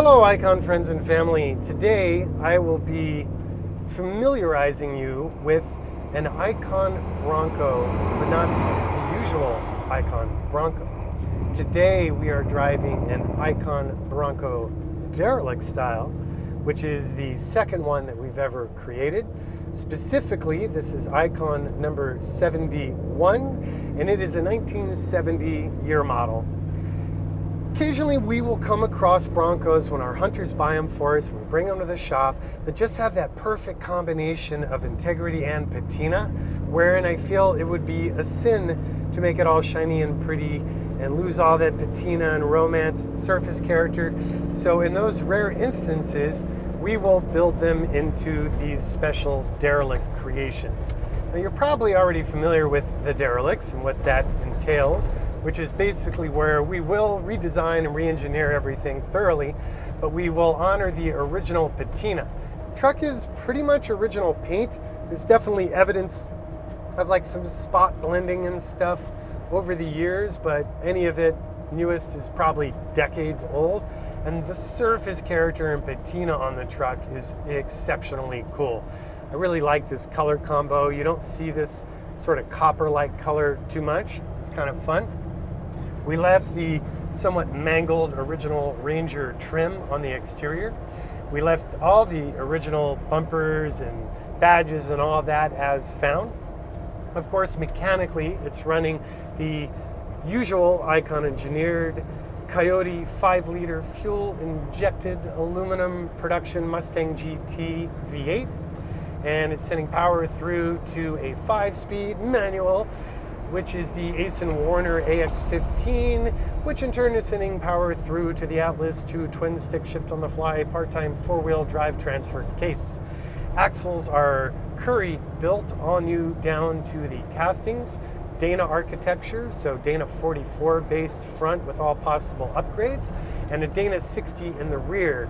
Hello, Icon friends and family. Today I will be familiarizing you with an Icon Bronco, but not the usual Icon Bronco. Today we are driving an Icon Bronco Derelict style, which is the second one that we've ever created. Specifically, this is Icon number 71, and it is a 1970 year model. Occasionally we will come across Broncos when our hunters buy them for us, we bring them to the shop, that just have that perfect combination of integrity and patina, wherein I feel it would be a sin to make it all shiny and pretty and lose all that patina and romance surface character. So in those rare instances, we will build them into these special Derelict creations. Now you're probably already familiar with the Derelicts and what that entails, which is basically where we will redesign and re-engineer everything thoroughly, but we will honor the original patina. Truck is pretty much original paint. There's definitely evidence of like some spot blending and stuff over the years, but any of it newest is probably decades old. And the surface character and patina on the truck is exceptionally cool. I really like this color combo. You don't see this sort of copper-like color too much. It's kind of fun. We left the somewhat mangled original Ranger trim on the exterior. We left all the original bumpers and badges and all that as found. Of course, mechanically, it's running the usual Icon engineered Coyote 5-liter fuel-injected aluminum production Mustang GT V8. And it's sending power through to a 5-speed manual, which is the Ace & Warner AX15, which in turn is sending power through to the Atlas 2 twin-stick shift-on-the-fly part-time 4-wheel drive transfer case. Axles are Curry built all new down to the castings. Dana architecture, so Dana 44 based front with all possible upgrades, and a Dana 60 in the rear.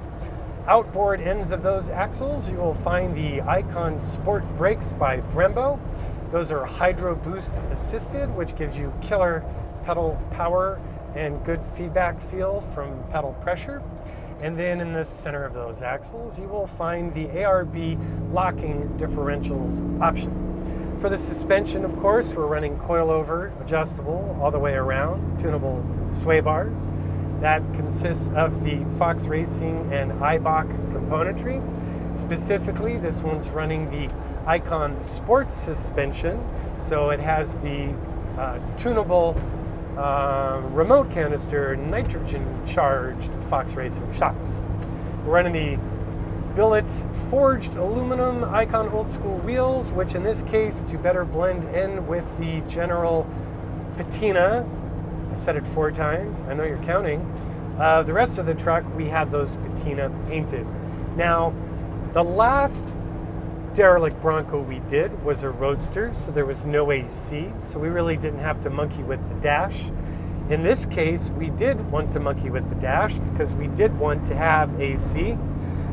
Outboard ends of those axles, you will find the Icon Sport Brakes by Brembo. Those are Hydro Boost assisted, which gives you killer pedal power and good feedback feel from pedal pressure. And then in the center of those axles, you will find the ARB locking differentials option. For the suspension, of course, we're running coilover, adjustable all the way around, tunable sway bars. That consists of the Fox Racing and Eibach componentry. Specifically, this one's running the Icon Sports suspension, so it has the tunable remote canister nitrogen-charged Fox Racing shocks. We're running the billet forged aluminum Icon old school wheels, which in this case, to better blend in with the general patina, I've said it 4 times, I know you're counting. The rest of the truck, we had those patina painted. Now, the last Derelict Bronco we did was a roadster, so there was no AC, so we really didn't have to monkey with the dash. In this case, we did want to monkey with the dash because we did want to have AC.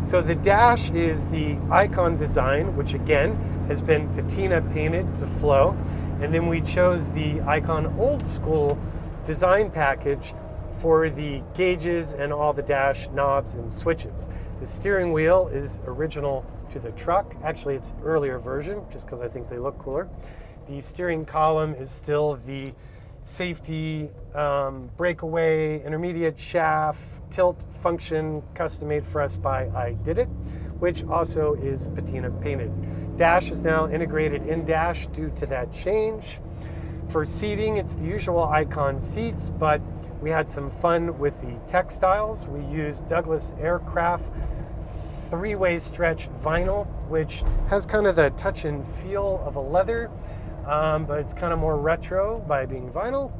So the dash is the Icon design, which again has been patina painted to flow. And then we chose the Icon old school design package for the gauges and all the dash knobs and switches. The steering wheel is original to the truck. Actually, it's an earlier version, just because I think they look cooler. The steering column is still the safety, breakaway, intermediate shaft, tilt function, custom made for us by I Did It, which also is patina painted. Dash is now integrated in dash due to that change. For seating, it's the usual Icon seats, but we had some fun with the textiles. We used Douglas Aircraft 3-way stretch vinyl, which has kind of the touch and feel of a leather, but it's kind of more retro by being vinyl.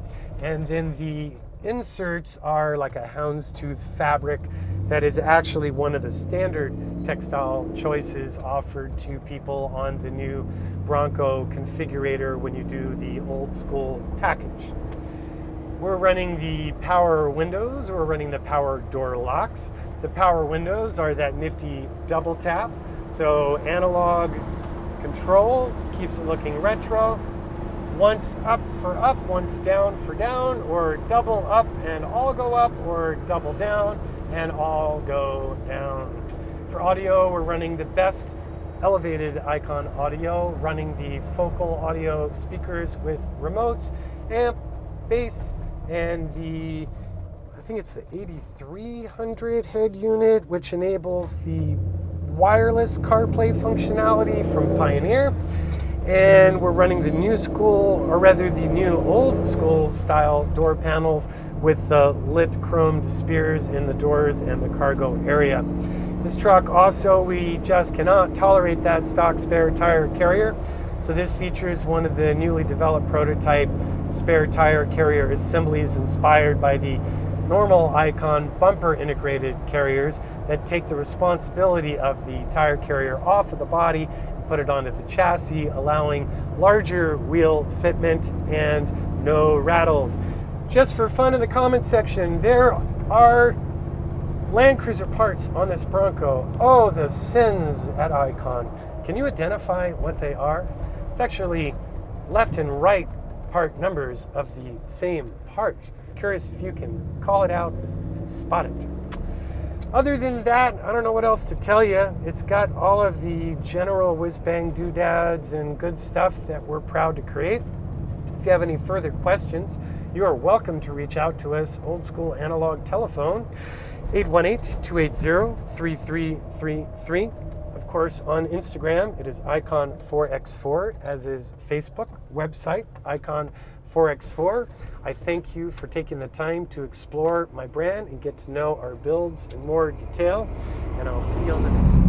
And then the inserts are like a houndstooth fabric that is actually one of the standard textile choices offered to people on the new Bronco configurator when you do the old school package. We're running the power windows, we're running the power door locks. The power windows are that nifty double tap, so analog control keeps it looking retro. Once up for up, once down for down, or double up and all go up, or double down and all go down. For audio, we're running the best elevated Icon audio, running the focal audio speakers with remotes, amp, bass, and I think it's the 8300 head unit, which enables the wireless CarPlay functionality from Pioneer. And we're running the new old school style door panels with the lit chromed spears in the doors and the cargo area. This truck also, we just cannot tolerate that stock spare tire carrier. So this features one of the newly developed prototype spare tire carrier assemblies inspired by the normal Icon bumper integrated carriers that take the responsibility of the tire carrier off of the body, put it onto the chassis, allowing larger wheel fitment and no rattles. Just for fun in the comment section, there are Land Cruiser parts on this Bronco. Oh, the sins at Icon. Can you identify what they are? It's actually left and right part numbers of the same part. Curious if you can call it out and spot it. Other than that, I don't know what else to tell you. It's got all of the general whiz-bang doodads and good stuff that we're proud to create. If you have any further questions, you are welcome to reach out to us, old school analog telephone, 818-280-3333. Of course, on Instagram, it is Icon4X4, as is Facebook, website, Icon4X4. I thank you for taking the time to explore my brand and get to know our builds in more detail, and I'll see you on the next one.